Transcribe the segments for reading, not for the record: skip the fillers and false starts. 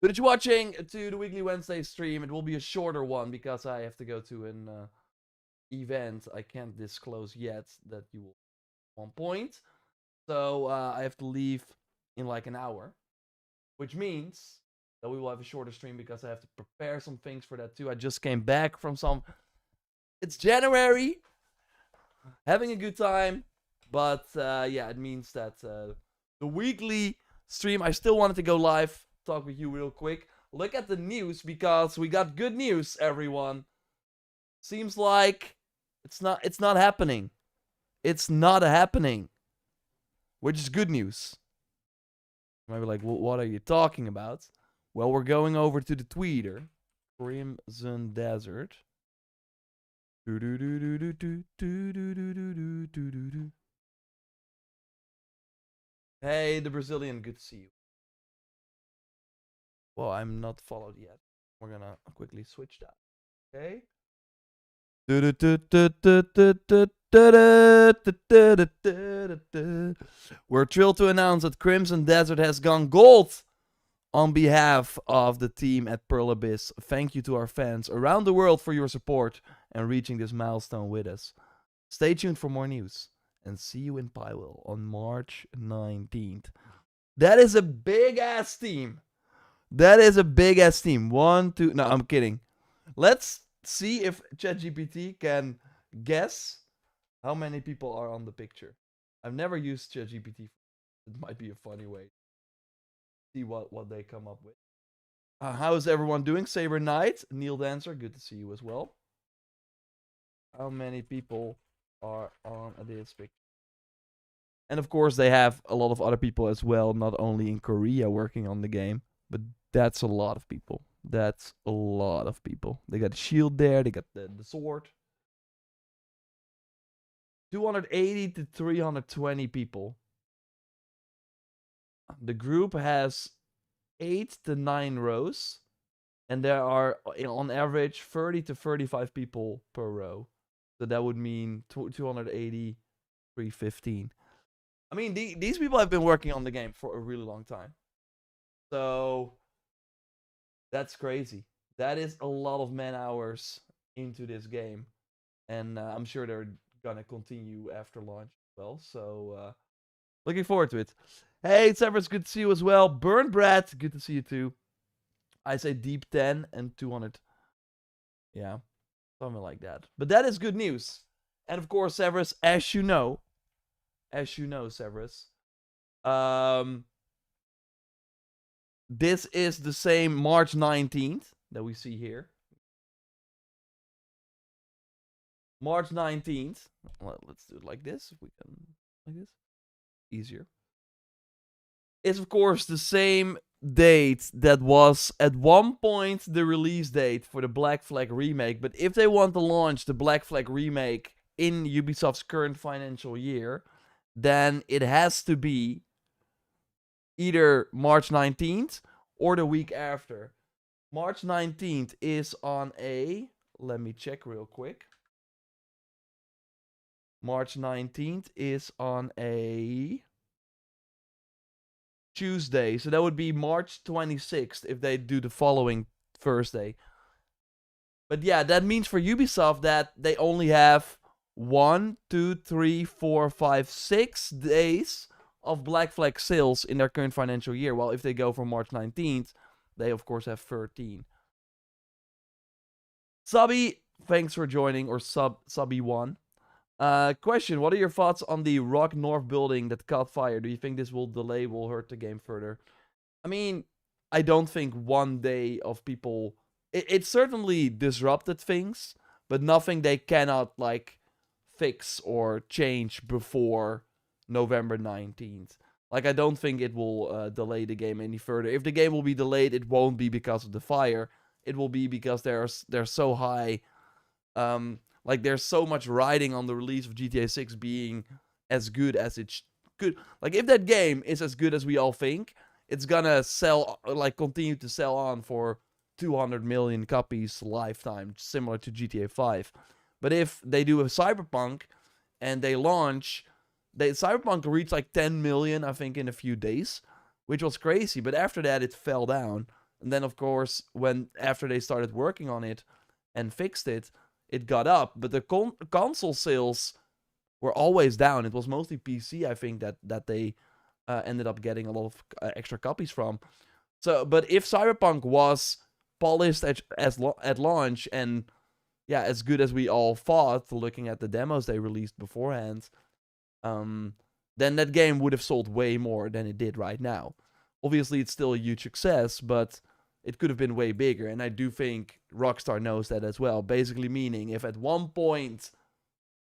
But if you're watching to the weekly Wednesday stream, it will be a shorter one because I have to go to an event I can't disclose yet that you will 1 point. So I have to leave in like an hour, which means that we will have a shorter stream because I have to prepare some things for that too. I just came back from some. It's January, having a good time, but yeah, it means that the weekly stream. I still wanted to go live, talk with you real quick. Look at the news because we got good news, everyone. Seems like it's not happening. It's not happening. Which is good news. Maybe like, what are you talking about? Well, we're going over to the Twitter. Crimson Desert. Hey, the Brazilian, good to see you. Well, I'm not followed yet. We're gonna quickly switch that. Okay. We're thrilled to announce that Crimson Desert has gone gold on behalf of the team at Pearl Abyss. Thank you to our fans around the world for your support and reaching this milestone with us. Stay tuned for more news and see you in Pywell on March 19th. That is a big ass team. That is a big ass team. 1, 2. No, I'm kidding. Let's see if ChatGPT can guess how many people are on the picture. I've never used ChatGPT. It might be a funny way. See what they come up with. How is everyone doing? Saber Knight, Neil Dancer, good to see you as well. How many people are on this picture? And of course, they have a lot of other people as well, not only in Korea working on the game, but that's a lot of people. That's a lot of people. They got a shield there, they got the sword. 280 to 320 people. The group has 8 to 9 rows, and there are on average 30 to 35 people per row. So that would mean 280, 315. I mean, these people have been working on the game for a really long time. So that's crazy. That is a lot of man hours into this game. And I'm sure they're gonna continue after launch as well. So looking forward to it. Hey, Severus, good to see you as well. Burn Brad, good to see you too. I say deep 10 and 200. Yeah, something like that. But that is good news. And of course, Severus, as you know, Severus, this is the same March 19th that we see here. March 19th. Well, let's do it like this. If we can, like this. Easier. It's of course the same date that was at one point the release date for the Black Flag remake. But if they want to launch the Black Flag remake in Ubisoft's current financial year, then it has to be either March 19th or the week after. March 19th is on a... Let me check real quick. March 19th is on a Tuesday. So that would be March 26th if they do the following Thursday. But yeah, that means for Ubisoft that they only have 1, 2, 3, 4, 5, 6 days of Black Flag sales in their current financial year. While if they go for March 19th, they of course have 13. Subby, thanks for joining, or Subby1. Question, what are your thoughts on the Rock North building that caught fire? Do you think this will hurt the game further? I mean, I don't think 1 day of people... It certainly disrupted things, but nothing they cannot, like, fix or change before November 19th. Like, I don't think it will delay the game any further. If the game will be delayed, it won't be because of the fire. It will be because they're so high... like, there's so much riding on the release of GTA 6 being as good as it could. Like, if that game is as good as we all think, it's gonna sell, like, continue to sell on for 200 million copies lifetime, similar to GTA 5. But if they do a Cyberpunk and they launch, Cyberpunk reached like 10 million, I think, in a few days, which was crazy. But after that, it fell down. And then, of course, after they started working on it and fixed it, it got up. But the console sales were always down. It was mostly PC, I think, that they ended up getting a lot of extra copies from. So, but if Cyberpunk was polished at launch and as good as we all thought, looking at the demos they released beforehand, then that game would have sold way more than it did right now. Obviously, it's still a huge success, but it could have been way bigger. And I do think Rockstar knows that as well. Basically meaning, if at one point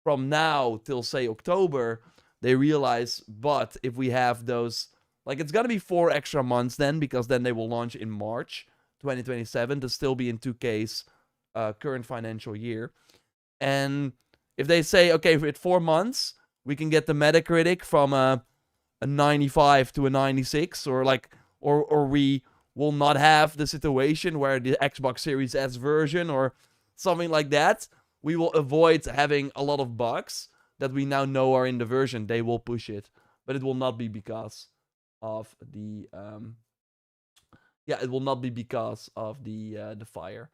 from now till, say, October, they realize, but if we have those, like, it's gonna be 4 extra months then, because then they will launch in March 2027 to still be in 2K's current financial year. And if they say, okay, with 4 months, we can get the Metacritic from a 95 to a 96, or we will not have the situation where the Xbox Series S version or something like that, we will avoid having a lot of bugs that we now know are in the version. They will push it, but it will not be because of the it will not be because of the fire.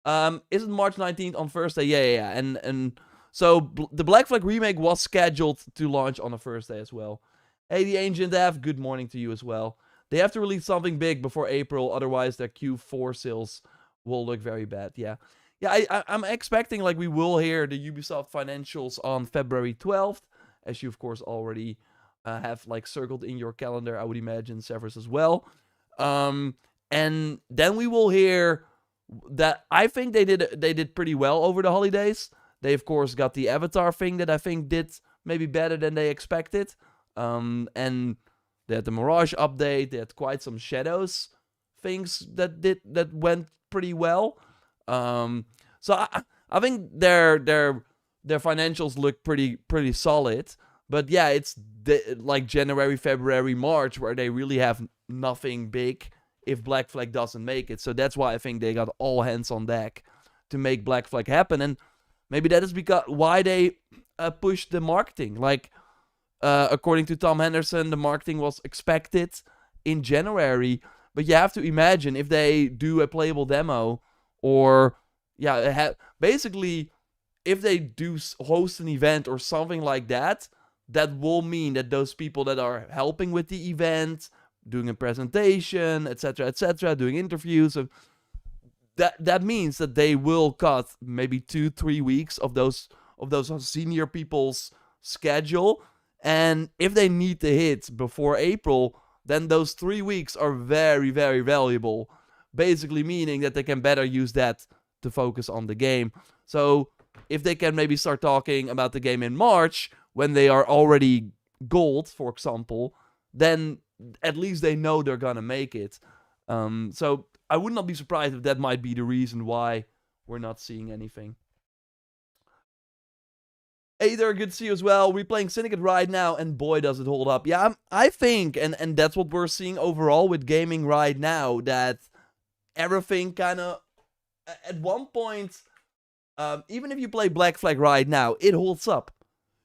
Isn't March 19th on Thursday? Yeah. And so the Black Flag remake was scheduled to launch on a Thursday as well. Hey, the Ancient F, good morning to you as well. They have to release something big before April, otherwise their Q4 sales will look very bad. Yeah, I'm expecting, like, we will hear the Ubisoft financials on February 12th, as you, of course, already have, like, circled in your calendar. I would imagine Severus as well. And then we will hear that I think they did pretty well over the holidays. They, of course, got the Avatar thing that I think did maybe better than they expected. And they had the Mirage update. They had quite some Shadows things that went pretty well. So I think their financials look pretty solid. But yeah, it's like January, February, March where they really have nothing big if Black Flag doesn't make it. So that's why I think they got all hands on deck to make Black Flag happen. And maybe that is why they pushed the marketing. Like, according to Tom Henderson, the marketing was expected in January. But you have to imagine if they do a playable demo, or basically if they do host an event or something like that, that will mean that those people that are helping with the event, doing a presentation, etc., doing interviews, that means that they will cut maybe 2-3 weeks of those senior people's schedule. And if they need to hit before April, then those 3 weeks are very, very valuable. Basically meaning that they can better use that to focus on the game. So if they can maybe start talking about the game in March, when they are already gold, for example, then at least they know they're gonna make it. So I would not be surprised if that might be the reason why we're not seeing anything. Hey there, good to see you as well. We're playing Syndicate right now, and boy, does it hold up. Yeah, I think, and that's what we're seeing overall with gaming right now, that everything kind of, at one point, even if you play Black Flag right now, it holds up.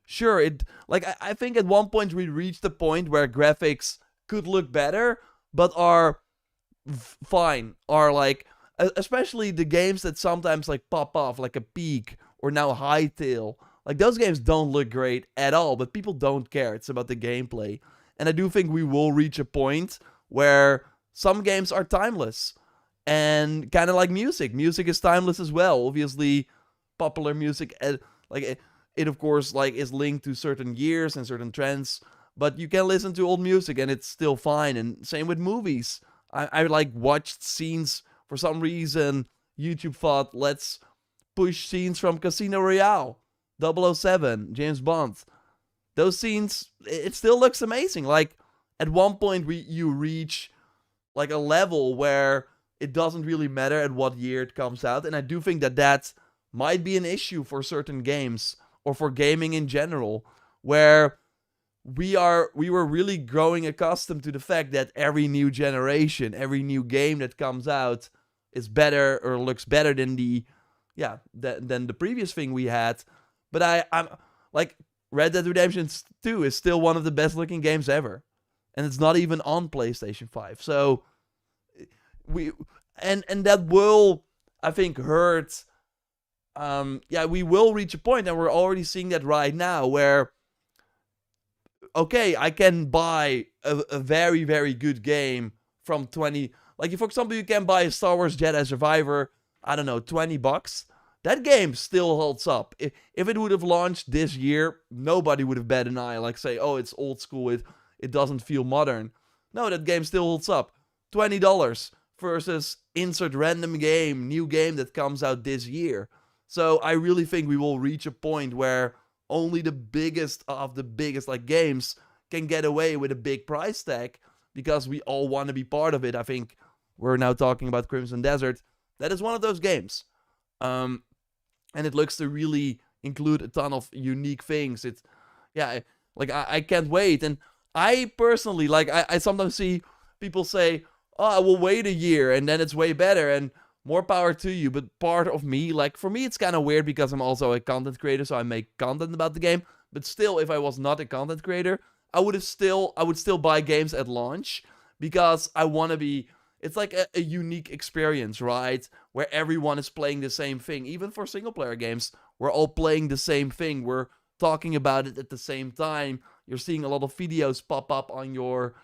Sure, I think at one point we reached the point where graphics could look better, but are fine. Are like, especially the games that sometimes like pop off, like a Peak or now Hytale. Like, those games don't look great at all, but people don't care. It's about the gameplay. And I do think we will reach a point where some games are timeless. And kind of like music. Music is timeless as well. Obviously, popular music, like, it of course, like, is linked to certain years and certain trends. But you can listen to old music and it's still fine. And same with movies. I like, watched scenes, for some reason, YouTube thought, let's push scenes from Casino Royale. 007, James Bond. Those scenes, it still looks amazing. Like, at one point you reach like a level where it doesn't really matter at what year it comes out. And I do think that might be an issue for certain games, or for gaming in general, where we were really growing accustomed to the fact that every new generation, every new game that comes out is better or looks better than than the previous thing we had. But I'm like, Red Dead Redemption 2 is still one of the best looking games ever. And it's not even on PlayStation 5. So we and that will, I think, hurt. Yeah, we will reach a point, and we're already seeing that right now, where okay, I can buy a very, very good game from 20. Like, for example, you can buy a Star Wars Jedi Survivor, I don't know, $20. That game still holds up. If it would have launched this year, nobody would have bet an eye. Like, say, oh, it's old school, it doesn't feel modern. No, that game still holds up. $20 versus insert random game, new game that comes out this year. So I really think we will reach a point where only the biggest of the biggest like games can get away with a big price tag, because we all want to be part of it. I think we're now talking about Crimson Desert. That is one of those games. And it looks to really include a ton of unique things. It's, yeah, like I can't wait. And I personally, like, I sometimes see people say, oh, I will wait a year and then it's way better, and more power to you. But part of me, like, for me, it's kind of weird because I'm also a content creator, so I make content about the game. But still, if I was not a content creator, I would still buy games at launch, because I want to be, it's like a unique experience, right? Where everyone is playing the same thing. Even for single player games, we're all playing the same thing. We're talking about it at the same time. You're seeing a lot of videos pop up on your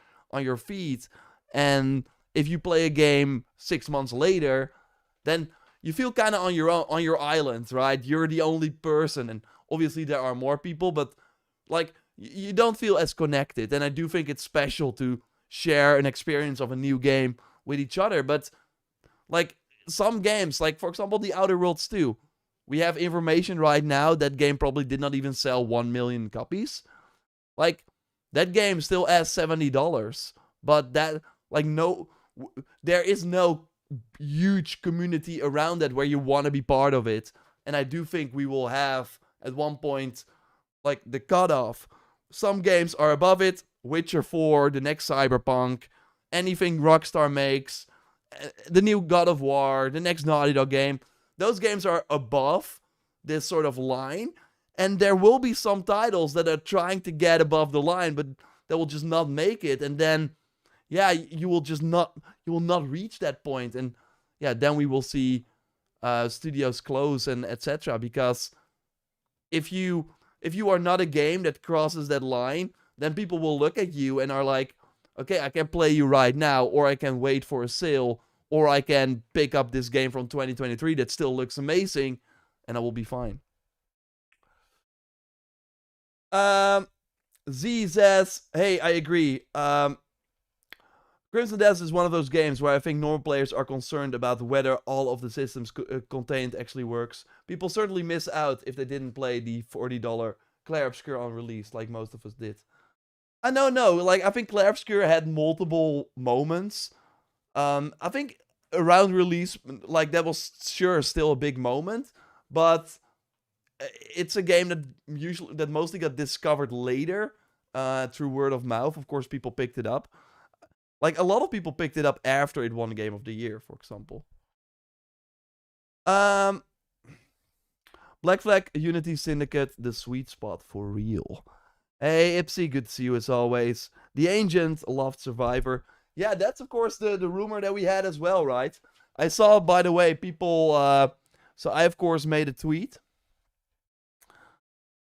feed. And if you play a game 6 months later, then you feel kind of on your island, right? You're the only person, and obviously there are more people, but like, you don't feel as connected. And I do think it's special to share an experience of a new game with each other. But like, some games, like for example The Outer Worlds 2, we have information right now that game probably did not even sell 1 million copies. Like, that game still has $70, but that, like, no, there is no huge community around that where you want to be part of it. And I do think we will have at one point, like, the cutoff. Some games are above it. Witcher 4, the next Cyberpunk, anything Rockstar makes, the new God of War, the next Naughty Dog game. Those games are above this sort of line. And there will be some titles that are trying to get above the line, but that will just not make it. And then, yeah, you will not reach that point. And yeah, then we will see studios close and etc. Because if you are not a game that crosses that line, then people will look at you and are like, okay, I can play you right now, or I can wait for a sale, or I can pick up this game from 2023 that still looks amazing, and I will be fine. Z says, hey, I agree. Crimson Desert is one of those games where I think normal players are concerned about whether all of the systems contained actually works. People certainly miss out if they didn't play the $40 Clair Obscur on release, like most of us did. I don't know, like, I think Clair Obscur had multiple moments. I think around release, like, that was sure still a big moment, but it's a game that mostly got discovered later, through word of mouth. Of course, people picked it up. Like, a lot of people picked it up after it won Game of the Year, for example. Black Flag, Unity Syndicate, the sweet spot for real. Hey, Ipsy, good to see you as always. The Ancient, loved Survivor. Yeah, that's of course the rumor that we had as well, right? I saw, by the way, people... so I, of course, made a tweet.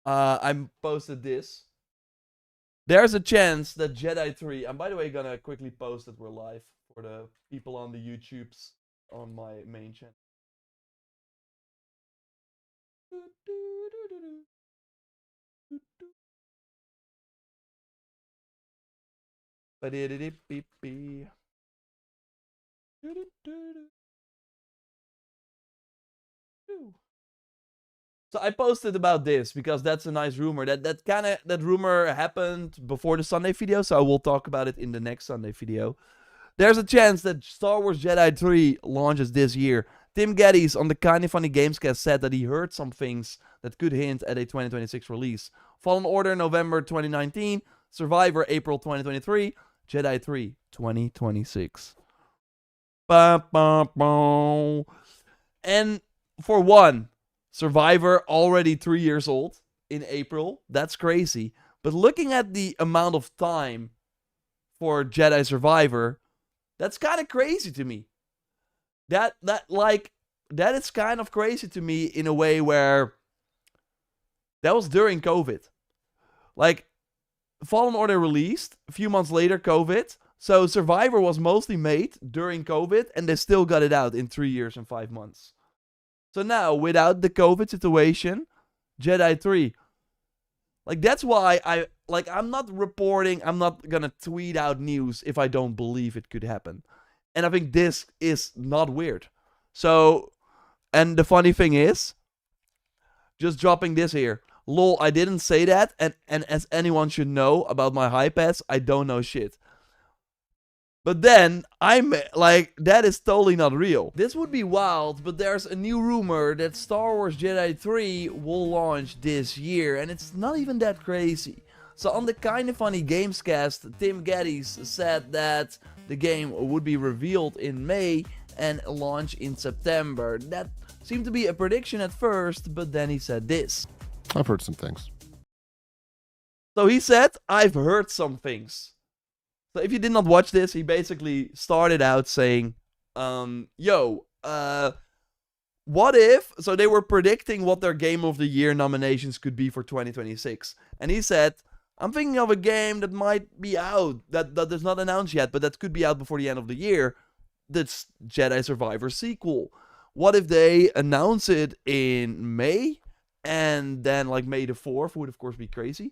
I posted this. There's a chance that Jedi 3... I'm, by the way, gonna quickly post that we're live for the people on the YouTubes on my main channel. So I posted about this because that's a nice rumor. That rumor happened before the Sunday video, so I will talk about it in the next Sunday video. There's a chance that Star Wars Jedi 3 launches this year. Tim Geddes on the Kinda Funny Gamescast said that he heard some things that could hint at a 2026 release. Fallen Order November 2019, Survivor April 2023, Jedi 3 2026. And for one, Survivor already 3 years old in April. That's crazy. But looking at the amount of time for Jedi Survivor, that's kind of crazy to me. That is kind of crazy to me in a way where that was during COVID. Like, Fallen Order released a few months later, COVID. So Survivor was mostly made during COVID, and they still got it out in 3 years and 5 months. So now, without the COVID situation, Jedi 3. Like, that's why I'm not reporting, I'm not gonna tweet out news if I don't believe it could happen. And I think this is not weird. So, and the funny thing is, just dropping this here. Lol, I didn't say that, and as anyone should know about my hype ass, I don't know shit. But then, I'm like, that is totally not real. This would be wild, but there's a new rumor that Star Wars Jedi 3 will launch this year, and it's not even that crazy. So on the Kinda Funny Gamescast, Tim Geddes said that the game would be revealed in May and launch in September. That seemed to be a prediction at first, but then he said this. I've heard some things. So he said, I've heard some things. So if you did not watch this, he basically started out saying, what if... So they were predicting what their Game of the Year nominations could be for 2026. And he said, I'm thinking of a game that might be out, that is not announced yet, but that could be out before the end of the year. That's Jedi Survivor sequel. What if they announce it in May? And then, like, May the 4th would, of course, be crazy.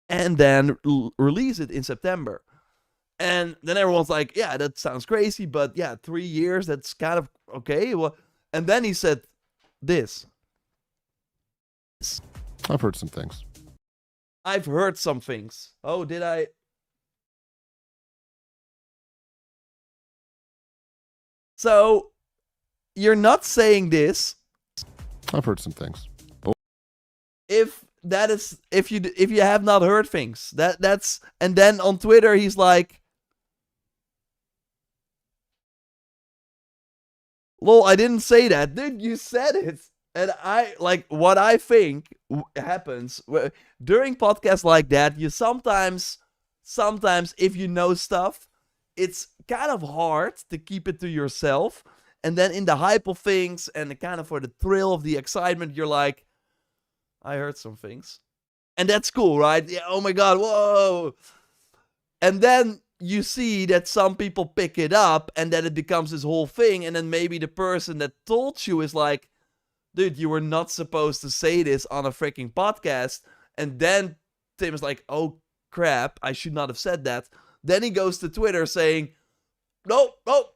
And then release it in September. And then everyone's like, yeah, that sounds crazy, but yeah, 3 years, that's kind of okay. Well, and then he said this. I've heard some things. I've heard some things. Oh, did I? So, you're not saying this. I've heard some things. Oh. If you have not heard things, that's, and then on Twitter he's like, lol, I didn't say that. Dude, you said it. And what I think happens during podcasts like that, you sometimes, if you know stuff, it's kind of hard to keep it to yourself. And then in the hype of things and kind of for the thrill of the excitement, you're like, I heard some things. And that's cool, right? Yeah, oh my god, whoa. And then you see that some people pick it up and then it becomes this whole thing, and then maybe the person that told you is like, dude, you were not supposed to say this on a freaking podcast. And then Tim is like, oh crap, I should not have said that. Then he goes to Twitter saying, no,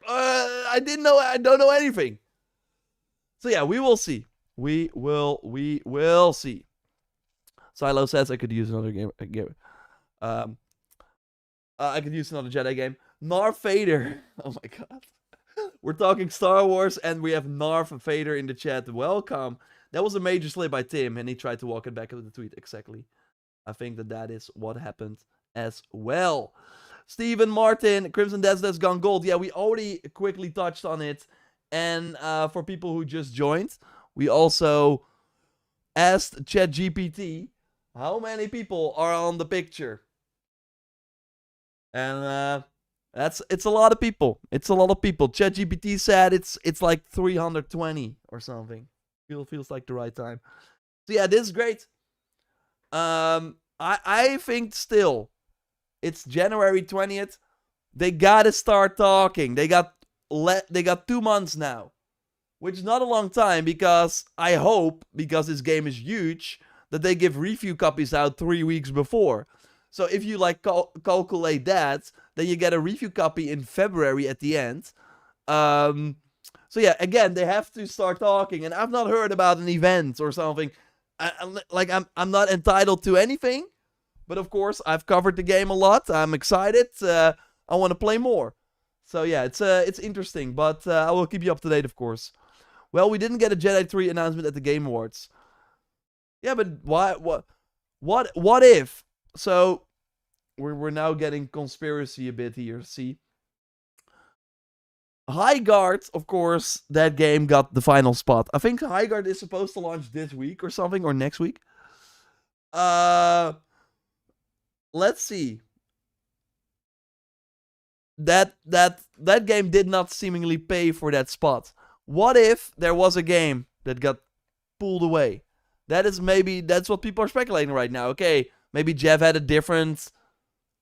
I didn't know, I don't know anything. So yeah, we will see. We will see. Silo says I could use another game. I could use another Jedi game. Narf Vader. Oh my god. We're talking Star Wars and we have Narf Vader in the chat. Welcome. That was a major slip by Tim and he tried to walk it back with the tweet. Exactly. I think that is what happened as well. Stephen Martin, Crimson Desert has gone gold. Yeah, we already quickly touched on it. And for people who just joined, we also asked ChatGPT how many people are on the picture. And it's a lot of people. It's a lot of people. ChatGPT said it's like 320 or something. Feels like the right time. So yeah, this is great. I think still it's January 20th. They gotta start talking. They got 2 months now, which is not a long time, because I hope, because this game is huge, that they give review copies out 3 weeks before. So if you like calculate that, then you get a review copy in February at the end. So yeah, again, they have to start talking, and I've not heard about an event or something. I'm not entitled to anything, but of course I've covered the game a lot. I'm excited. I want to play more. So yeah, it's interesting, but I will keep you up to date, of course. Well, we didn't get a Jedi 3 announcement at the Game Awards. Yeah, but why? What if? So we're now getting conspiracy a bit here. See, High Guard, of course, that game got the final spot. I think High Guard is supposed to launch this week or something, or next week. Let's see. that game did not seemingly pay for that spot. What if there was a game that got pulled away? That's what people are speculating right now. Okay, maybe Jeff had a different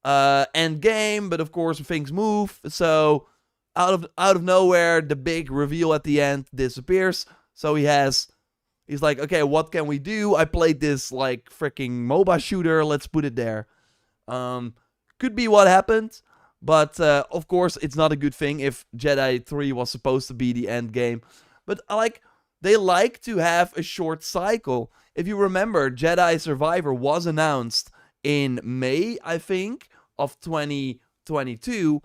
end game, but of course things move. So out of nowhere, the big reveal at the end disappears. So he's like, okay, what can we do? I played this like freaking MOBA shooter. Let's put it there. Could be what happened, but of course it's not a good thing if Jedi 3 was supposed to be the end game. But they like to have a short cycle. If you remember, Jedi Survivor was announced in May, I think, of 2022.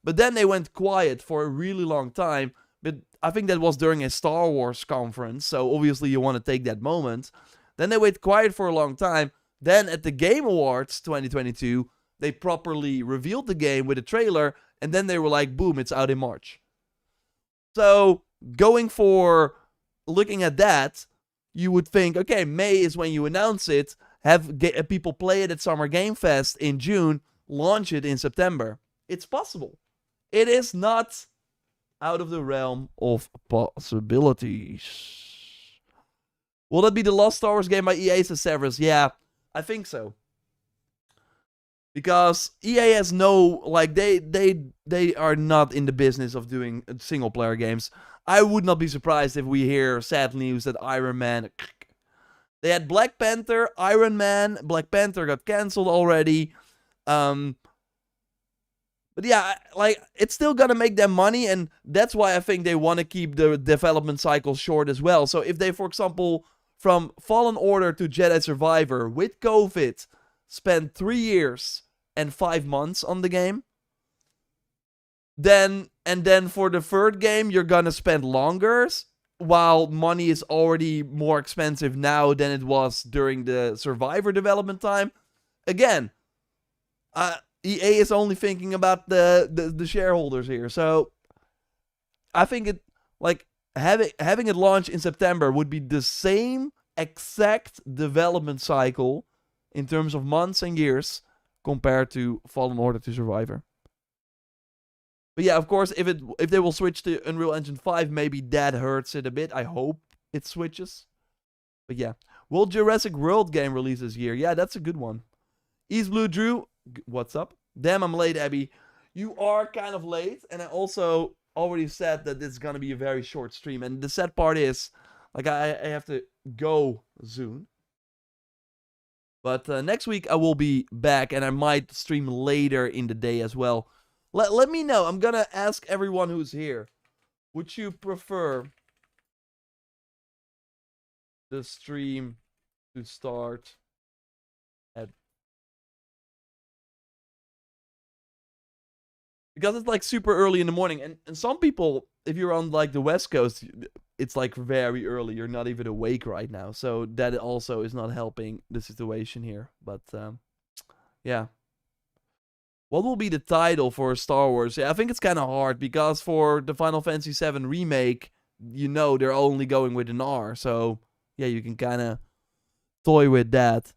But then they went quiet for a really long time. But I think that was during a Star Wars conference. So obviously you want to take that moment. Then they went quiet for a long time. Then at the Game Awards 2022, they properly revealed the game with a trailer. And then they were like, boom, it's out in March. So looking at that, you would think, okay, May is when you announce it, have people play it at Summer Game Fest in June, launch it in September. It's possible. It is not out of the realm of possibilities. Will that be the last Star Wars game by EA, says Severus? Yeah, I think so. Because EA has they are not in the business of doing single player games. I would not be surprised if we hear sad news that Iron Man... They had Black Panther, Iron Man, Black Panther got cancelled already. But yeah, it's still gonna make them money, and that's why I think they want to keep the development cycle short as well. So if they, for example, from Fallen Order to Jedi Survivor, with COVID, spend 3 years and 5 months on the game, then for the third game, you're gonna spend longer, while money is already more expensive now than it was during the Survivor development time. Again, EA is only thinking about the shareholders here. So I think having it launch in September would be the same exact development cycle in terms of months and years compared to Fallen Order to Survivor. But yeah, of course, if they will switch to Unreal Engine 5, maybe that hurts it a bit. I hope it switches. But yeah. Will Jurassic World game release this year? Yeah, that's a good one. East Blue Drew, what's up? Damn, I'm late, Abby. You are kind of late, and I also already said that it's gonna be a very short stream. And the sad part is, I have to go soon. But next week I will be back, and I might stream later in the day as well. Let me know. I'm gonna ask everyone who's here. Would you prefer the stream to start at... Because it's super early in the morning. And some people, if you're on the West Coast, it's very early. You're not even awake right now. So that also is not helping the situation here. But yeah. What will be the title for Star Wars? Yeah, I think it's kind of hard because for the Final Fantasy VII Remake, they're only going with an R. So, yeah, you can kind of toy with that.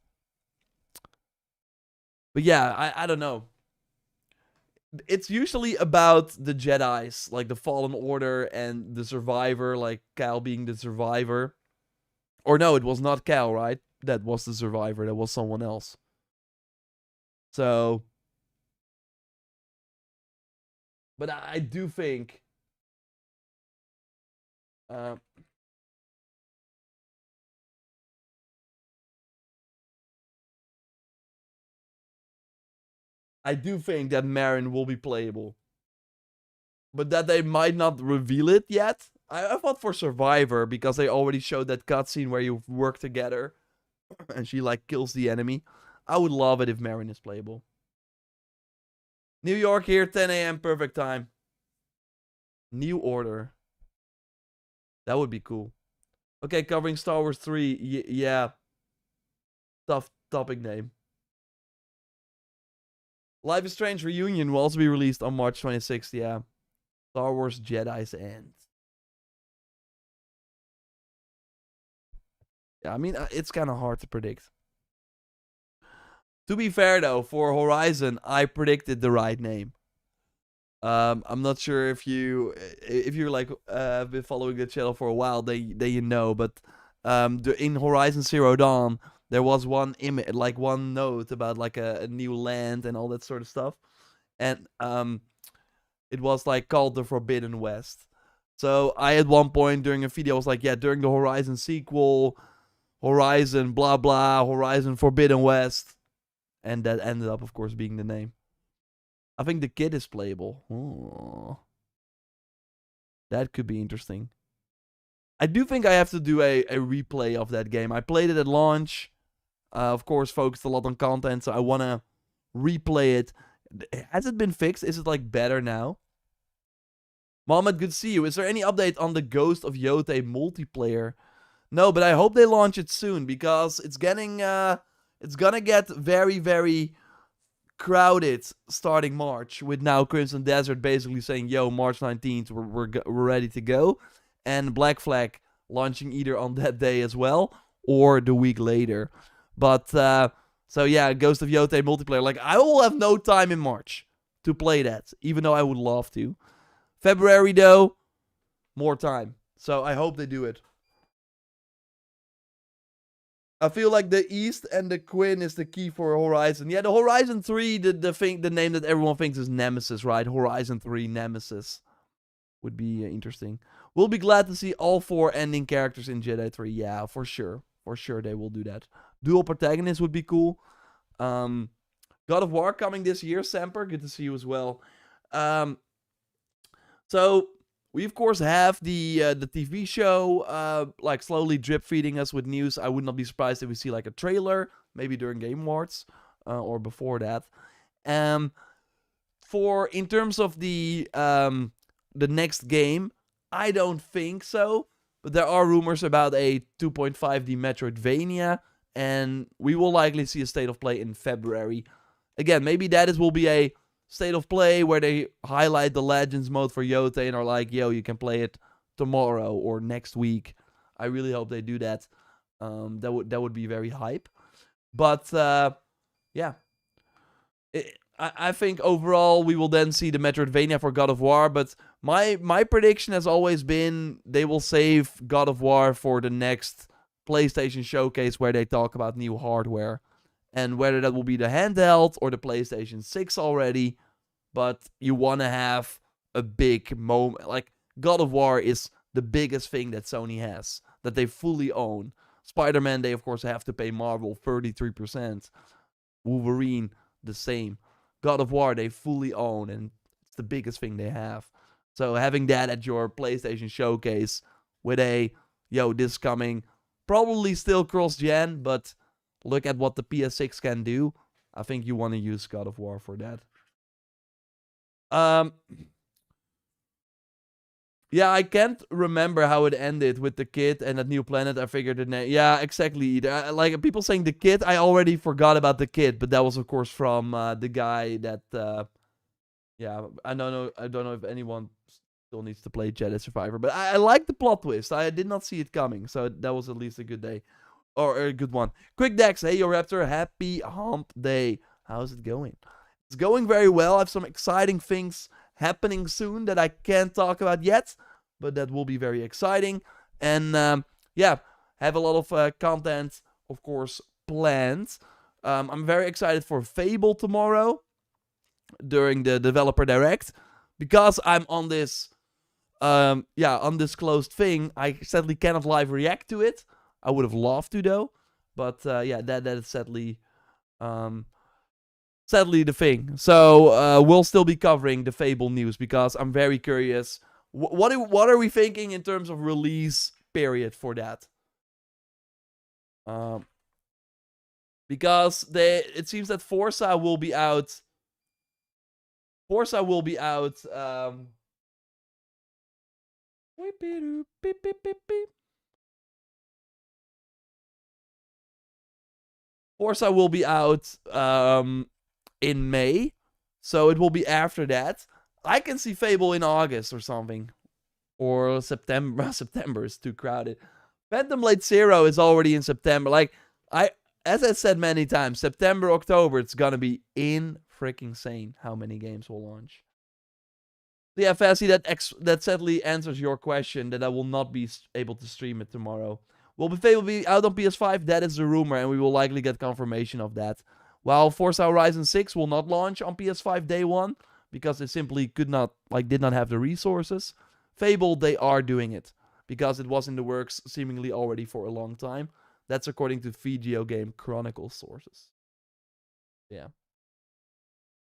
But yeah, I don't know. It's usually about the Jedis, like the Fallen Order and the Survivor, like Cal being the Survivor. Or no, it was not Cal, right? That was the Survivor. That was someone else. So... But I do think... I do think that Marin will be playable. But that they might not reveal it yet. I thought for Survivor, because they already showed that cutscene where you work together. And she kills the enemy. I would love it if Marin is playable. New York here, 10 a.m. perfect time. New Order. That would be cool. Okay, covering Star Wars 3. Yeah. Tough topic name. Life is Strange Reunion will also be released on March 26th. Yeah. Star Wars Jedi's End. Yeah, I mean, it's kind of hard to predict. To be fair, though, for Horizon, I predicted the right name. I'm not sure if you're like been following the channel for a while, then you know. But in Horizon Zero Dawn, there was one image, like one note about like a new land and all that sort of stuff, and it was like called the Forbidden West. So I at one point during a video was like, yeah, during the Horizon sequel, Horizon blah blah, Horizon Forbidden West, and that ended up, of course, being the name. I think the kid is playable. Ooh. That could be interesting. I do think I have to do a replay of that game. I played it at launch. Of course, focused a lot on content, so I want to replay it. Has it been fixed? Is it like better now? Mohammed, good to see you. Is there any update on the Ghost of Yote multiplayer? No, but I hope they launch it soon because it's getting it's gonna get very, very crowded starting March, with now Crimson Desert basically saying, yo, March 19th, we're ready to go. And Black Flag launching either on that day as well or the week later. But, so yeah, Ghost of Yote multiplayer. Like, I will have no time in March to play that, even though I would love to. February, though, more time. So I hope they do it. I feel like the East and the Quinn is the key for Horizon. Yeah, the Horizon 3, the name that everyone thinks is Nemesis, right? Horizon 3 Nemesis would be interesting. We'll be glad to see all 4 ending characters in Jedi 3. Yeah, for sure. For sure they will do that. Dual protagonists would be cool. God of War coming this year, Semper. Good to see you as well. So we of course have the TV show like slowly drip feeding us with news. I would not be surprised if we see like a trailer, maybe during Game Awards or before that. For in terms of the next game, I don't think so. But there are rumors about a 2.5D Metroidvania, and we will likely see a state of play in February. Again, maybe that will be a state of play where they highlight the Legends mode for Yote and are like, yo, you can play it tomorrow or next week. I really hope they do that. That would be very hype. But yeah, I think overall we will then see the Metroidvania for God of War. But my prediction has always been they will save God of War for the next PlayStation showcase where they talk about new hardware. And whether that will be the handheld or the PlayStation 6 already. But you want to have a big moment. Like, God of War is the biggest thing that Sony has, that they fully own. Spider-Man, they of course have to pay Marvel 33%. Wolverine, the same. God of War, they fully own, and it's the biggest thing they have. So having that at your PlayStation showcase with a, yo, this coming, probably still cross-gen, but look at what the PS6 can do. I think you want to use God of War for that. Yeah, I can't remember how it ended with the kid and that new planet. I figured the name. Yeah, exactly. Like people saying the kid, I already forgot about the kid, but that was of course from the guy that. Yeah, I don't know if anyone still needs to play Jedi Survivor, but I like the plot twist. I did not see it coming, so that was at least a good day. Or a good one. Quick Dex, hey JorRaptor, happy hump day. How's it going? It's going very well. I have some exciting things happening soon that I can't talk about yet, but that will be very exciting. And yeah, have a lot of content, of course, planned. I'm very excited for Fable tomorrow during the developer direct, because I'm on this undisclosed thing. I sadly cannot live react to it. I would have loved to though, but yeah, that is sadly the thing. So we'll still be covering the Fable news because I'm very curious. What are we thinking in terms of release period for that? Because it seems that Forza will be out. Forza will be out in May, so it will be after that. I can see Fable in August or something, or September. September is too crowded. Phantom Blade Zero is already in September. Like as I said many times, September, October, it's gonna be freaking insane how many games will launch. Yeah, Fassi, that sadly answers your question that I will not be able to stream it tomorrow. Will be out on PS5? That is the rumor, and we will likely get confirmation of that. While Forza Horizon 6 will not launch on PS5 day one because they simply did not have the resources. Fable, they are doing it because it was in the works seemingly already for a long time. That's according to Video Game Chronicles sources. Yeah.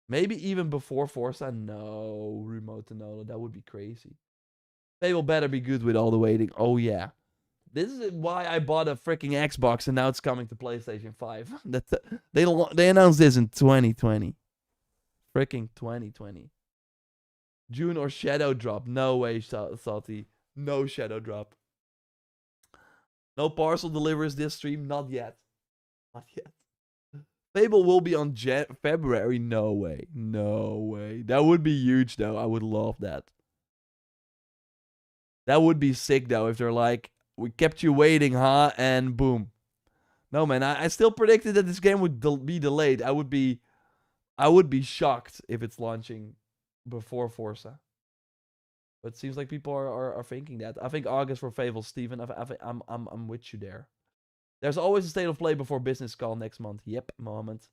Maybe even before Forza? No, Remote Enola. That would be crazy. Fable better be good with all the waiting. Oh, yeah. This is why I bought a freaking Xbox and now it's coming to PlayStation 5. They announced this in 2020. Freaking 2020. June or Shadow Drop. No way, Salty. No Shadow Drop. No parcel delivers this stream. Not yet. Not yet. Fable will be on February. No way. No way. That would be huge, though. I would love that. That would be sick, though, if they're like, we kept you waiting, huh? And boom. No, man. I still predicted that this game would be delayed. I would be shocked if it's launching before Forza. But it seems like people are thinking that. I think August for Fable, Steven. I'm with you there. There's always a state of play before business call next month. Yep, moment.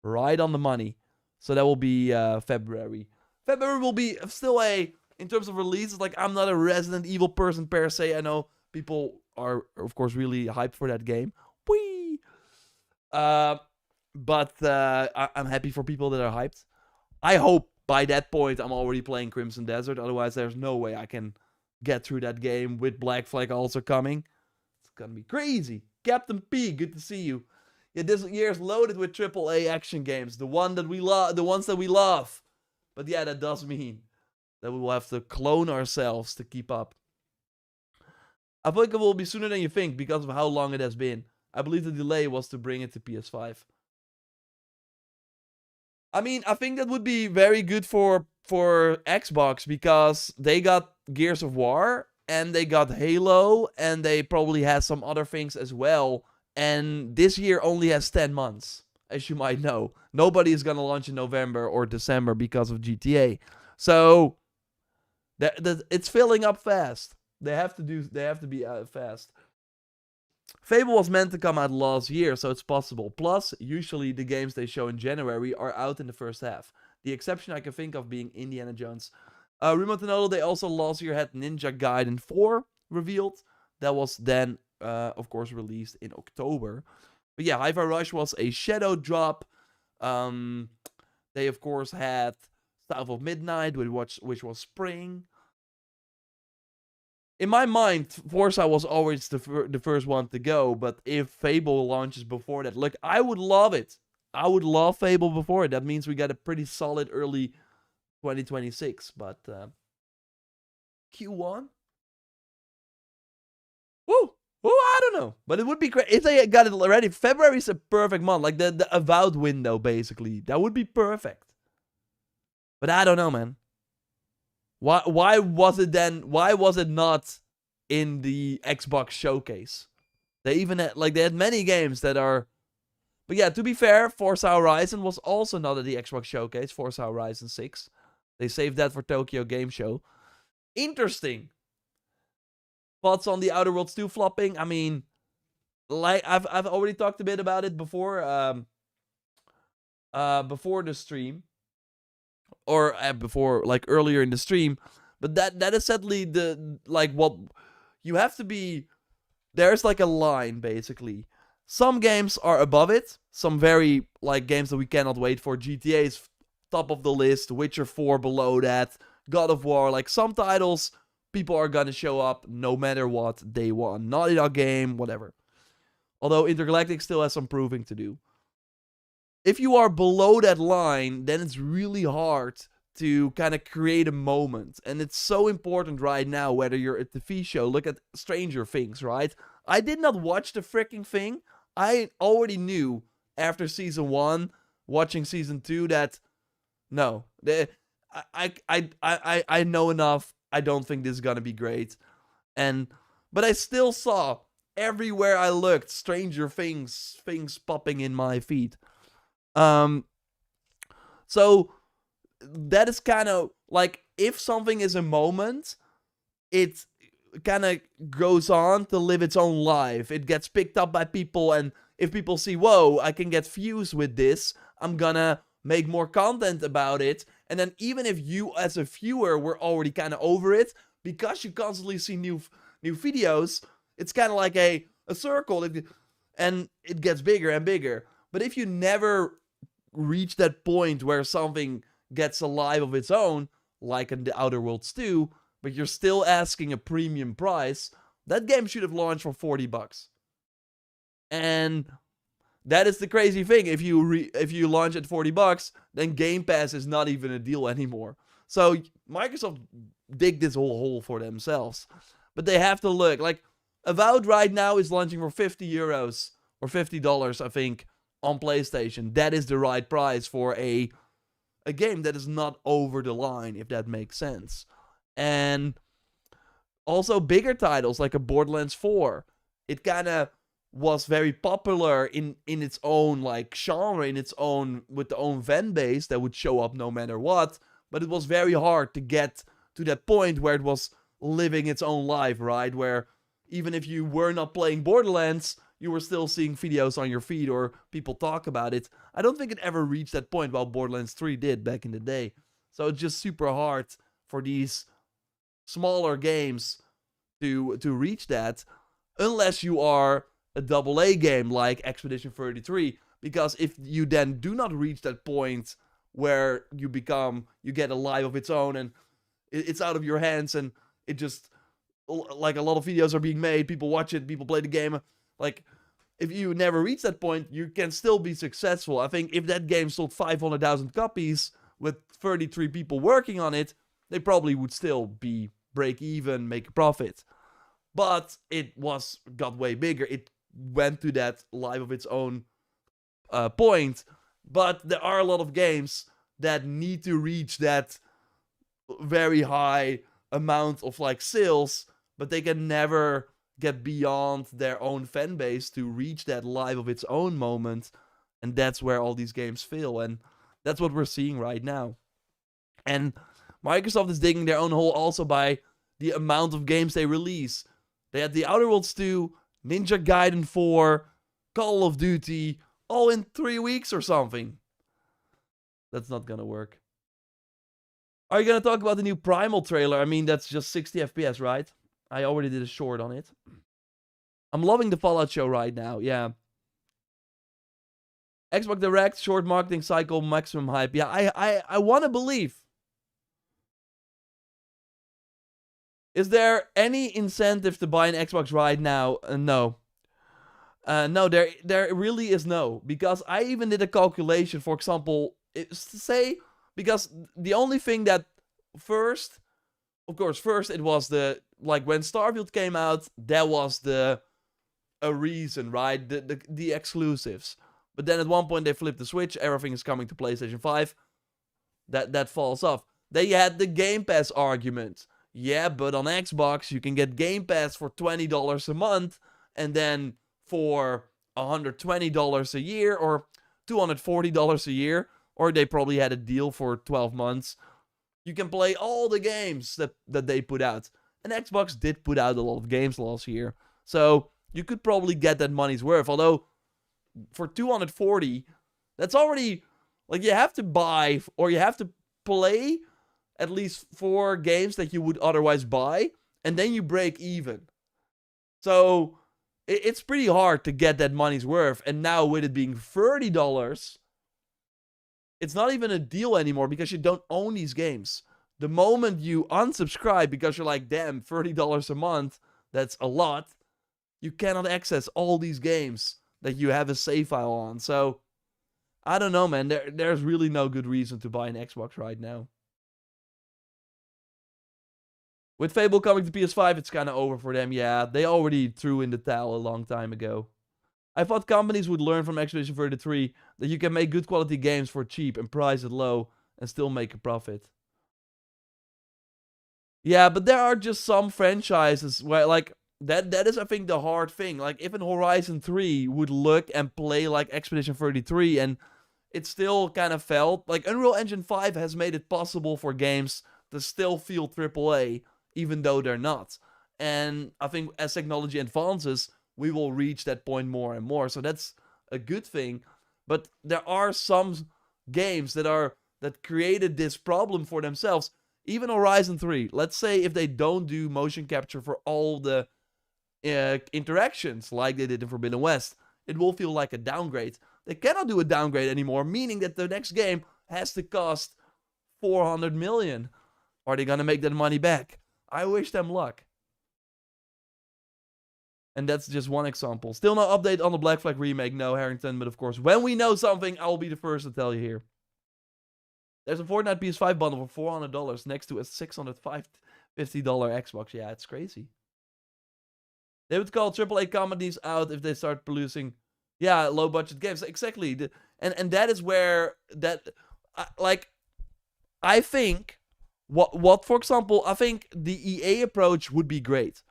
Right on the money. So that will be February. February will be still in terms of releases, like I'm not a Resident Evil person per se. I know people are, of course, really hyped for that game. Whee! But I'm happy for people that are hyped. I hope by that point I'm already playing Crimson Desert. Otherwise, there's no way I can get through that game with Black Flag also coming. It's gonna be crazy. Captain P, good to see you. Yeah, this year is loaded with AAA action games. The ones that we love. But yeah, that does mean that we will have to clone ourselves to keep up. I think it will be sooner than you think because of how long it has been. I believe the delay was to bring it to PS5. I mean, I think that would be very good for Xbox because they got Gears of War and they got Halo and they probably had some other things as well. And this year only has 10 months, as you might know. Nobody is going to launch in November or December because of GTA. So it's filling up fast. They have to be fast. Fable was meant to come out last year, so it's possible. Plus, usually the games they show in January are out in the first half. The exception I can think of being Indiana Jones. Remote Enola, they also last year had Ninja Gaiden 4 revealed. That was then, of course, released in October. But yeah, Hi-Fi Rush was a shadow drop. They, of course, had South of Midnight, which was spring. In my mind, Forza was always the first one to go, but if Fable launches before that, look, I would love it. I would love Fable before it. That means we got a pretty solid early 2026, but Q1? Woo! I don't know. But it would be great if they got it already. February is a perfect month, like the Avowed window, basically. That would be perfect. But I don't know, man. Why was it then? Why was it not in the Xbox showcase? They even had they had many games that are. But yeah, to be fair, Forza Horizon was also not at the Xbox showcase. Forza Horizon 6. They saved that for Tokyo Game Show. Interesting. Thoughts on the Outer Worlds 2 flopping? I mean, like I've already talked a bit about it before. Before the stream. Or before, like earlier in the stream, but that is sadly what you have to be. There's like a line basically. Some games are above it. Some very games that we cannot wait for. GTA is top of the list. Witcher 4 below that. God of War. Like some titles, people are gonna show up no matter what. Day one. Naughty Dog game, whatever. Although Intergalactic still has some proving to do. If you are below that line, then it's really hard to kind of create a moment. And it's so important right now, whether you're at the TV show. Look at Stranger Things, right? I did not watch the freaking thing. I already knew after season 1, watching season 2, that no. I know enough. I don't think this is gonna be great. But I still saw everywhere I looked Stranger Things popping in my feed. So that is kind of if something is a moment, it kind of goes on to live its own life. It gets picked up by people, and if people see, whoa, I can get views with this, I'm gonna make more content about it. And then even if you as a viewer were already kind of over it, because you constantly see new videos, it's kind of like a circle, and it gets bigger and bigger. But if you never reach that point where something gets a life of its own, like in The Outer Worlds 2, but you're still asking a premium price, that game should have launched for $40. And that is the crazy thing. If you launch at $40, then Game Pass is not even a deal anymore. So Microsoft dig this whole hole for themselves. But they have to look. Like, Avowed right now is launching for €50 or $50, I think, on PlayStation. That is the right price for a game that is not over the line, if that makes sense. And also bigger titles like a Borderlands 4. It kind of was very popular in its own like genre, in its own, with the own fan base that would show up no matter what. But it was very hard to get to that point where it was living its own life, right? Where even if you were not playing Borderlands, you were still seeing videos on your feed or people talk about it. I don't think it ever reached that point, while Borderlands 3 did back in the day. So it's just super hard for these smaller games to reach that, unless you are a AA game like Expedition 33. Because if you then do not reach that point where you get a life of its own, and it's out of your hands, and it just, like, a lot of videos are being made, people watch it, people play the game, like, if you never reach that point, you can still be successful. I think if that game sold 500,000 copies with 33 people working on it, they probably would still be break even, make a profit. But it got way bigger. It went to that life of its own point. But there are a lot of games that need to reach that very high amount of like sales, but they can never get beyond their own fan base to reach that life of its own moment. And that's where all these games fail. And that's what we're seeing right now. And Microsoft is digging their own hole also by the amount of games they release. They had The Outer Worlds 2, Ninja Gaiden 4, Call of Duty, all in 3 weeks or something. That's not gonna work. Are you gonna talk about the new Primal trailer? I mean, that's just 60 FPS, right? I already did a short on it. I'm loving the Fallout show right now, yeah. Xbox Direct, short marketing cycle, maximum hype. Yeah, I want to believe. Is there any incentive to buy an Xbox right now? No. No, there really is no. Because I even did a calculation, for example, because the only thing that first it was like when Starfield came out, that was a reason, right? The exclusives. But then at one point they flipped the switch, everything is coming to PlayStation 5. That falls off. They had the Game Pass argument. Yeah, but on Xbox you can get Game Pass for $20 a month, and then for $120 a year or $240 a year, or they probably had a deal for 12 months. You can play all the games that they put out. And Xbox did put out a lot of games last year. So you could probably get that money's worth. Although for $240, that's already, like, you have to buy or you have to play at least 4 games that you would otherwise buy, and then you break even. So it's pretty hard to get that money's worth. And now with it being $30, it's not even a deal anymore because you don't own these games. The moment you unsubscribe because you're like, damn, $30 a month, that's a lot, you cannot access all these games that you have a save file on. So I don't know, man. There's really no good reason to buy an Xbox right now. With Fable coming to PS5, it's kind of over for them. Yeah, they already threw in the towel a long time ago. I thought companies would learn from Expedition 33 that you can make good quality games for cheap and price it low and still make a profit. Yeah, but there are just some franchises where, like, that is, I think, the hard thing. Like, if an Horizon 3 would look and play like Expedition 33 and it still kind of felt like Unreal Engine 5 has made it possible for games to still feel AAA, even though they're not. And I think as technology advances, we will reach that point more and more. So that's a good thing. But there are some games that created this problem for themselves. Even Horizon 3, let's say if they don't do motion capture for all the interactions like they did in Forbidden West, it will feel like a downgrade. They cannot do a downgrade anymore, meaning that the next game has to cost 400 million. Are they gonna make that money back? I wish them luck. And that's just one example. Still no update on the Black Flag remake, no Harrington, but of course, when we know something, I will be the first to tell you here. There's a Fortnite PS5 bundle for $400 next to a $650 Xbox. Yeah, it's crazy. They would call AAA companies out if they start producing, low budget games. Exactly. And that is where I think what for example, I think the EA approach would be great.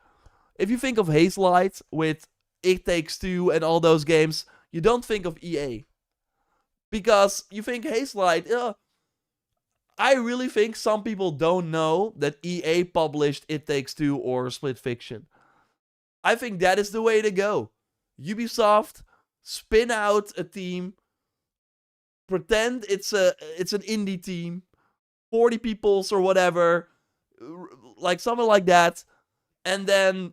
If you think of Hazelight with It Takes Two and all those games, you don't think of EA. Because you think Hazelight, I really think some people don't know that EA published It Takes Two or Split Fiction. I think that is the way to go. Ubisoft, spin out a team, pretend it's an indie team, 40 peoples or whatever, like something like that, and then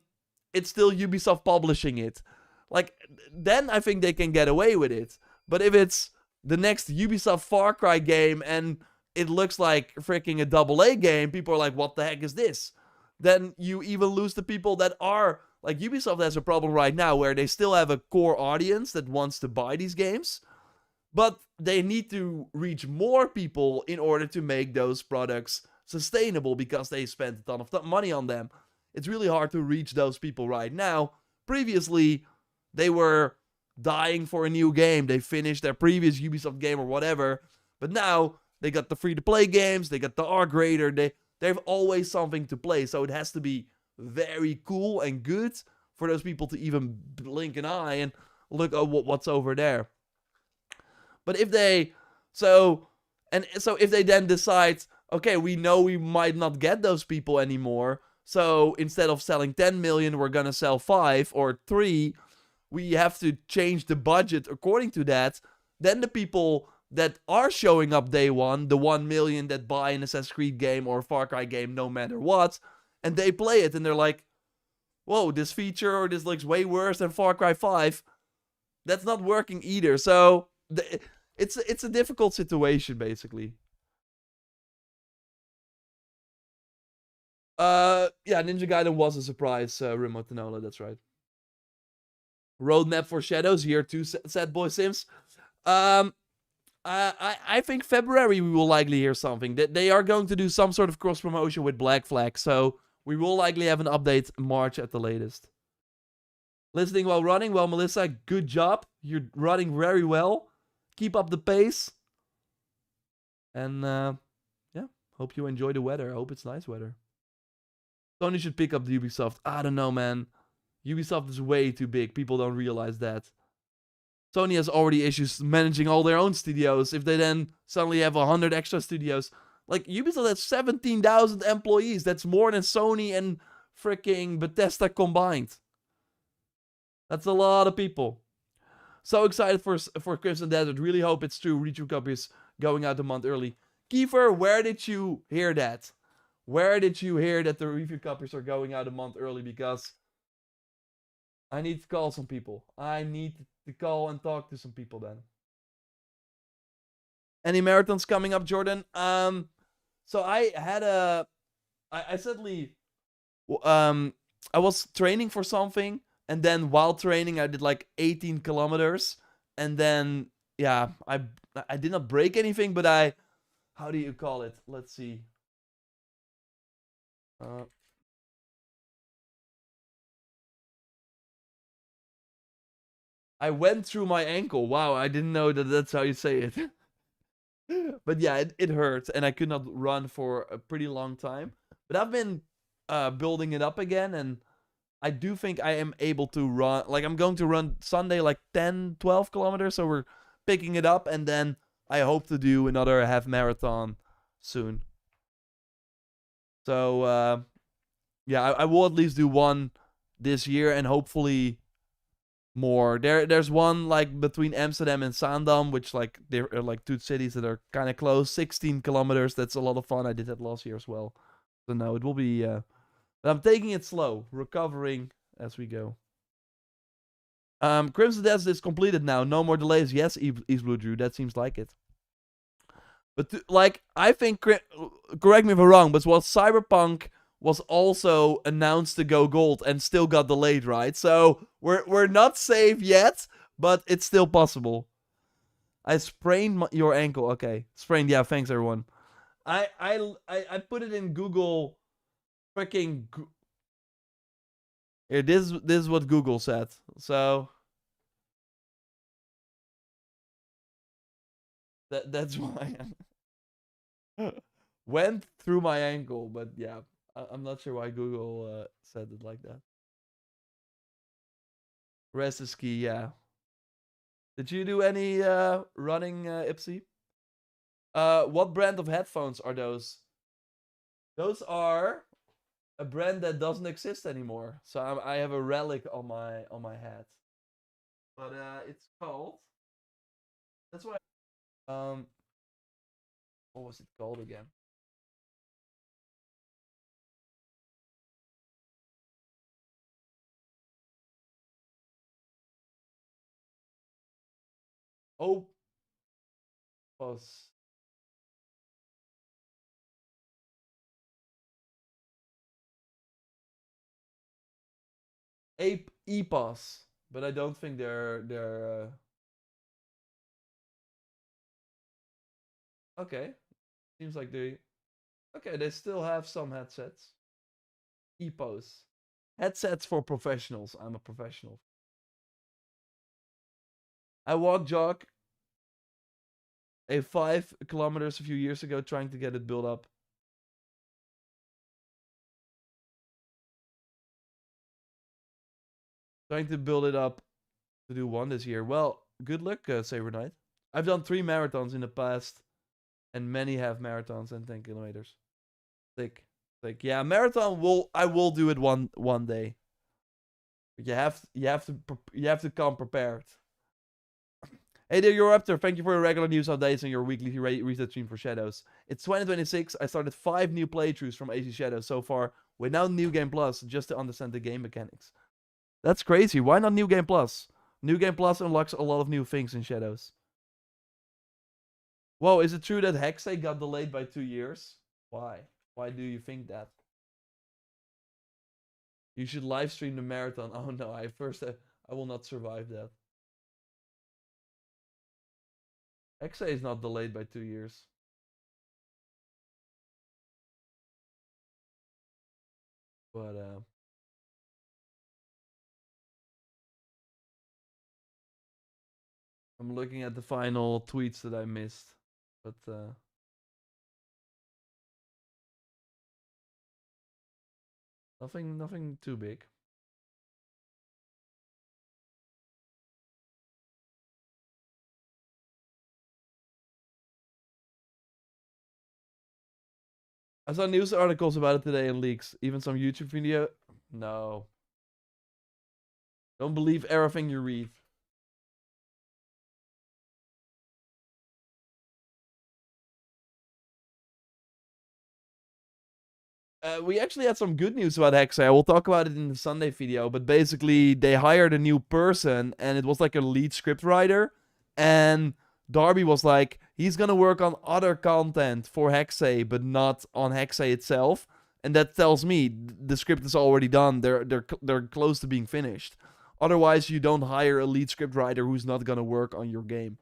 it's still Ubisoft publishing it. Like, then I think they can get away with it. But if it's the next Ubisoft Far Cry game and it looks like freaking a AA game, people are like, what the heck is this? Then you even lose the people that are... Like, Ubisoft has a problem right now where they still have a core audience that wants to buy these games, but they need to reach more people in order to make those products sustainable because they spent a ton of money on them. It's really hard to reach those people right now. Previously, they were dying for a new game. They finished their previous Ubisoft game or whatever, but now they got the free-to-play games, they got the R-grader, they have always something to play, so it has to be very cool and good for those people to even blink an eye and look at what's over there. But if they if they then decide, okay, we know we might not get those people anymore, so instead of selling 10 million, we're gonna sell 5 or 3, we have to change the budget according to that, then the people that are showing up day one, the 1 million that buy an Assassin's Creed game or a Far Cry game no matter what, and they play it, and they're like, whoa, this feature, or this looks way worse than Far Cry 5. That's not working either. So, it's a difficult situation, basically. Ninja Gaiden was a surprise, Remote Tanola, that's right. Roadmap for Shadows, year 2, said Boy Sims. I think February we will likely hear something. They are going to do some sort of cross-promotion with Black Flag, so... We will likely have an update March at the latest. Listening while running. Well, Melissa, good job. You're running very well. Keep up the pace. And, hope you enjoy the weather. I hope it's nice weather. Sony should pick up the Ubisoft. I don't know, man. Ubisoft is way too big. People don't realize that. Sony has already issues managing all their own studios. If they then suddenly have 100 extra studios... Like, Ubisoft has 17,000 employees. That's more than Sony and freaking Bethesda combined. That's a lot of people. So excited for Crimson Desert. Really hope it's true. Review copies going out a month early. Kiefer, where did you hear that? Where did you hear that the review copies are going out a month early? Because I need to call some people. I need to call and talk to some people then. Any marathons coming up, Jordan? So I had I suddenly, I was training for something, and then while training, I did like 18 kilometers, and then, I did not break anything, but how do you call it? Let's see. I went through my ankle. Wow, I didn't know that that's how you say it. But yeah, it hurt, and I could not run for a pretty long time. But I've been building it up again, and I do think I am able to run. Like, I'm going to run Sunday like 10, 12 kilometers, so we're picking it up, and then I hope to do another half marathon soon. So yeah, I will at least do one this year and hopefully more. There's one like between Amsterdam and Zaandam, which like they're like two cities that are kind of close, 16 kilometers. That's a lot of fun. I did that last year as well. So no, it will be. But I'm taking it slow, recovering as we go. Crimson Desert is completed now. No more delays. Yes, East Blue Drew. That seems like it. But like, I think, correct me if I'm wrong, but was Cyberpunk was also announced to go gold and still got delayed, right? So we're not safe yet, but it's still possible. I sprained your ankle. Okay, sprained. Yeah, thanks everyone. I put it in Google. Freaking. Here, this is what Google said. So that's why I went through my ankle, but yeah, I'm not sure why Google said it like that. Rest is key, yeah. Did you do any running, Ipsy? What brand of headphones are those? Those are a brand that doesn't exist anymore. So I have a relic on my head. But it's called. That's why. Um, what was it called again? Oh, was Ape EPOS, but I don't think they're okay. Seems like they okay. They still have some headsets. EPOS headsets for professionals. I'm a professional. I walk jog a 5 kilometers a few years ago, trying to get it built up. Trying to build it up to do one this year. Well, good luck, Saber Knight. I've done 3 marathons in the past, and many half marathons and 10 kilometers. Thick, thick. Yeah, marathon I will do it one day. But you have to come prepared. Hey there, JorRaptor. Thank you for your regular news updates and your weekly reset stream for Shadows. It's 2026. I started 5 new playthroughs from AC Shadows so far, without New Game Plus, just to understand the game mechanics. That's crazy. Why not New Game Plus? New Game Plus unlocks a lot of new things in Shadows. Whoa, is it true that Hexay got delayed by 2 years? Why? Why do you think that? You should live stream the marathon. Oh no, I will not survive that. Hexay is not delayed by 2 years. But I'm looking at the final tweets that I missed. But nothing too big. I saw news articles about it today and leaks. Even some YouTube video. No. Don't believe everything you read. We actually had some good news about Hexay. We'll talk about it in the Sunday video. But basically, they hired a new person, and it was like a lead script writer. And Darby was like, he's gonna work on other content for Hexay, but not on Hexay itself. And that tells me the script is already done. They're close to being finished. Otherwise, you don't hire a lead script writer who's not gonna work on your game.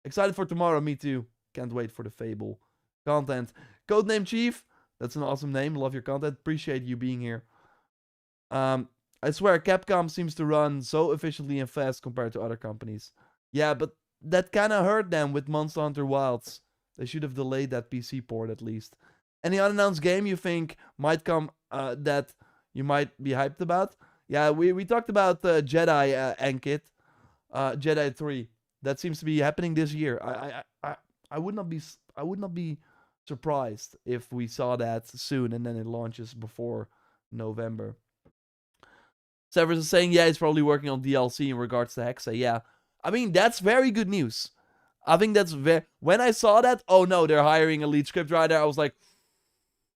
Excited for tomorrow, me too. Can't wait for the Fable content. Codename Chief, that's an awesome name. Love your content. Appreciate you being here. I swear, Capcom seems to run so efficiently and fast compared to other companies. Yeah, but that kind of hurt them with Monster Hunter Wilds. They should have delayed that PC port at least. Any unannounced game you think might come that you might be hyped about? Yeah, we talked about Jedi Ankit, Jedi 3. That seems to be happening this year. I would not be surprised if we saw that soon and then it launches before November. Severus is saying, yeah, he's probably working on DLC in regards to Hexa. Yeah. I mean, that's very good news. I think that's very... When I saw that, oh no, they're hiring a lead scriptwriter, I was like...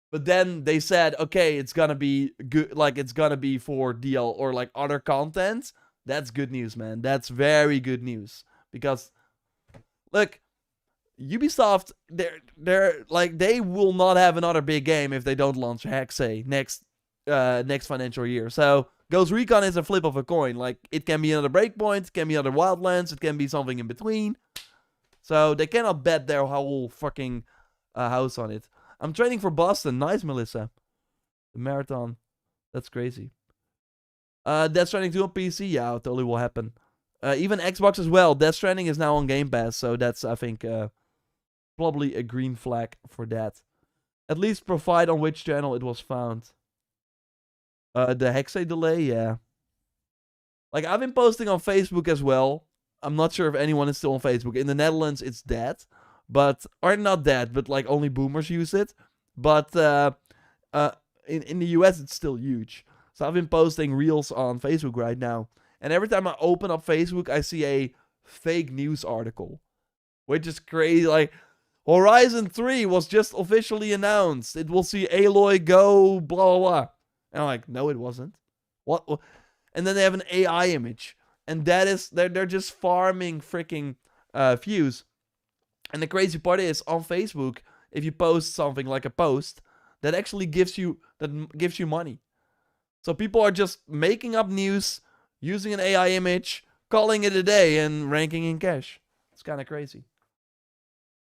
But then they said, okay, it's gonna be good, like, it's gonna be for DL or, like, other content. That's good news, man. That's very good news. Because, look, Ubisoft, they're like, they will not have another big game if they don't launch Hexa next financial year. So... Ghost Recon is a flip of a coin. Like, it can be another Breakpoint, it can be another Wildlands, it can be something in between. So, they cannot bet their whole fucking house on it. I'm training for Boston. Nice, Melissa. The marathon. That's crazy. Death Stranding 2 on PC? Yeah, it totally will happen. Even Xbox as well. Death Stranding is now on Game Pass, so that's, I think, probably a green flag for that. At least provide on which channel it was found. The Hexa delay, yeah. Like, I've been posting on Facebook as well. I'm not sure if anyone is still on Facebook. In the Netherlands, it's dead. But, or not dead, but like only boomers use it. But in the US, it's still huge. So I've been posting reels on Facebook right now. And every time I open up Facebook, I see a fake news article. Which is crazy. Like, Horizon 3 was just officially announced. It will see Aloy go, blah, blah, blah. And I'm like, no, it wasn't. What? And then they have an AI image. And that is, they're just farming freaking views. And the crazy part is, on Facebook, if you post something like a post, that actually gives you money. So people are just making up news, using an AI image, calling it a day, and ranking in cash. It's kind of crazy.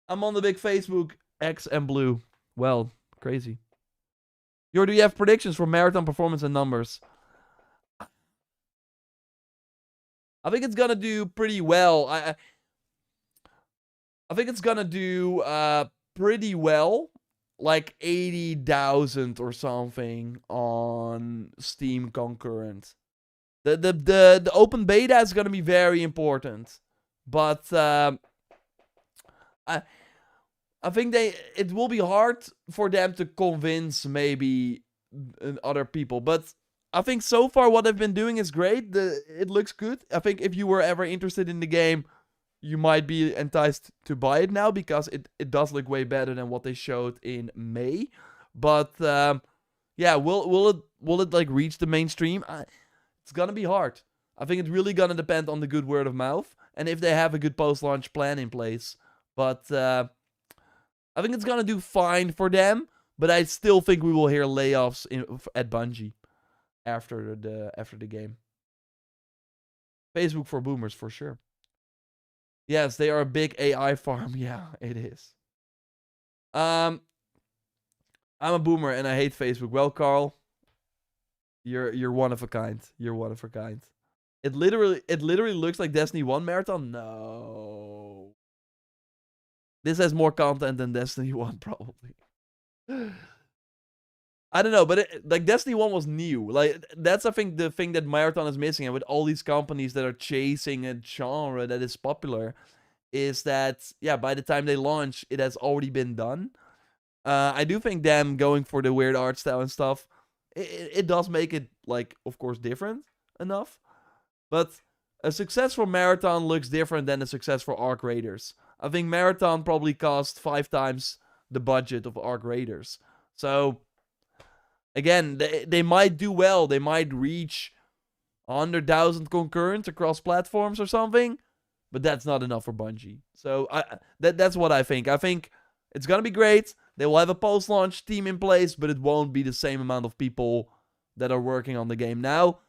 I'm on the big Facebook, X and Blue. Well, crazy. Jor, do you have predictions for Marathon performance and numbers? I think it's gonna do pretty well. I think it's gonna do pretty well. Like 80,000 or something on Steam concurrent. The open beta is gonna be very important. But I think it will be hard for them to convince maybe other people. But I think so far what they've been doing is great. It looks good. I think if you were ever interested in the game, you might be enticed to buy it now, because it does look way better than what they showed in May. But yeah, will it like reach the mainstream? It's gonna be hard. I think it's really gonna depend on the good word of mouth, and if they have a good post-launch plan in place. But I think it's gonna do fine for them, but I still think we will hear layoffs at Bungie after the game. Facebook for boomers, for sure. Yes, they are a big AI farm. Yeah, it is. I'm a boomer and I hate Facebook. Well, Carl, you're one of a kind. You're one of a kind. It literally looks like Destiny 1 Marathon. No. This has more content than Destiny 1, probably. I don't know, but like Destiny 1 was new. Like, that's, I think, the thing that Marathon is missing. And with all these companies that are chasing a genre that is popular, is that, yeah, by the time they launch, it has already been done. I do think them going for the weird art style and stuff, it does make it, like, of course, different enough. But a successful Marathon looks different than a successful Arc Raiders. I think Marathon probably cost 5 times the budget of Arc Raiders. So, again, they might do well. They might reach 100,000 concurrent across platforms or something. But that's not enough for Bungie. So, that's what I think. I think it's going to be great. They will have a post-launch team in place, but it won't be the same amount of people that are working on the game now.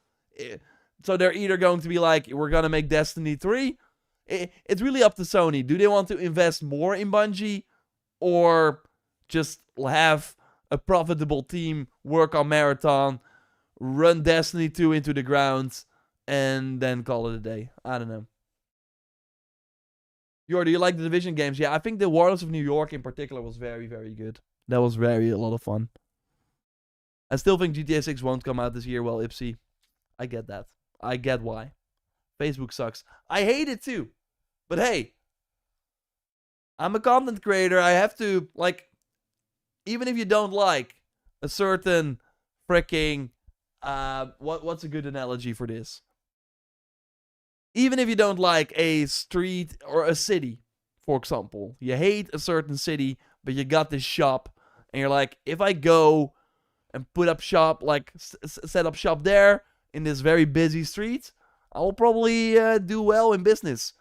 So they're either going to be like, we're going to make Destiny 3. It's really up to Sony. Do they want to invest more in Bungie? Or just have a profitable team work on Marathon, run Destiny 2 into the ground, and then call it a day? I don't know. Jor, do you like the Division games? Yeah, I think the Warlords of New York in particular was very, very good. That was a lot of fun. I still think GTA 6 won't come out this year. Well, Ipsy, I get that. I get why. Facebook sucks. I hate it too. But hey, I'm a content creator. I have to, like, even if you don't like a certain freaking, what's a good analogy for this? Even if you don't like a street or a city, for example, you hate a certain city, but you got this shop, and you're like, if I go and put up shop, like set up shop there in this very busy street, I will probably do well in business.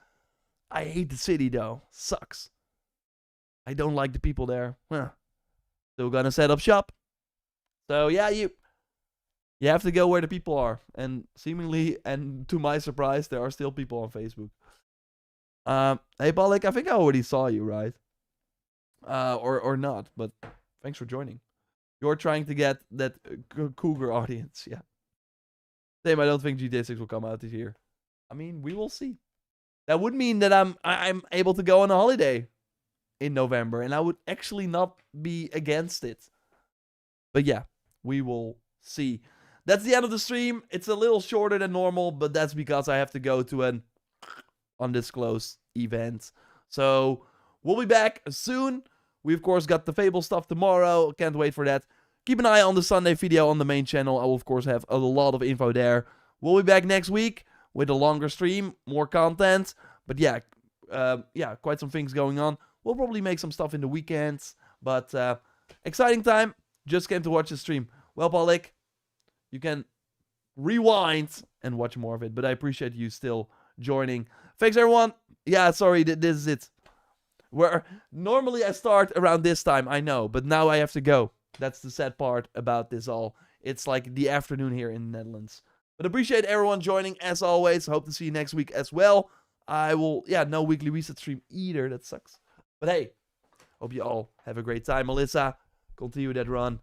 I hate the city though, sucks. I don't like the people there. Still gonna set up shop. So yeah, you have to go where the people are, and seemingly, and to my surprise, there are still people on Facebook. Hey Balek, I think I already saw you, right? Or not, but thanks for joining. You're trying to get that cougar audience, yeah. Same, I don't think GTA 6 will come out this year. I mean, we will see. That would mean that I'm able to go on a holiday in November, and I would actually not be against it. But yeah, we will see. That's the end of the stream. It's a little shorter than normal, but that's because I have to go to an undisclosed event. So we'll be back soon. We, of course, got the Fable stuff tomorrow. Can't wait for that. Keep an eye on the Sunday video on the main channel. I will, of course, have a lot of info there. We'll be back next week with a longer stream, more content. But yeah, quite some things going on. We'll probably make some stuff in the weekends. But exciting time. Just came to watch the stream. Well, Paulik, you can rewind and watch more of it. But I appreciate you still joining. Thanks, everyone. Yeah, sorry, this is it. Where normally I start around this time, I know. But now I have to go. That's the sad part about this all. It's like the afternoon here in the Netherlands. But appreciate everyone joining as always. Hope to see you next week as well. I will, no weekly reset stream either. That sucks. But hey, hope you all have a great time. Melissa, continue that run.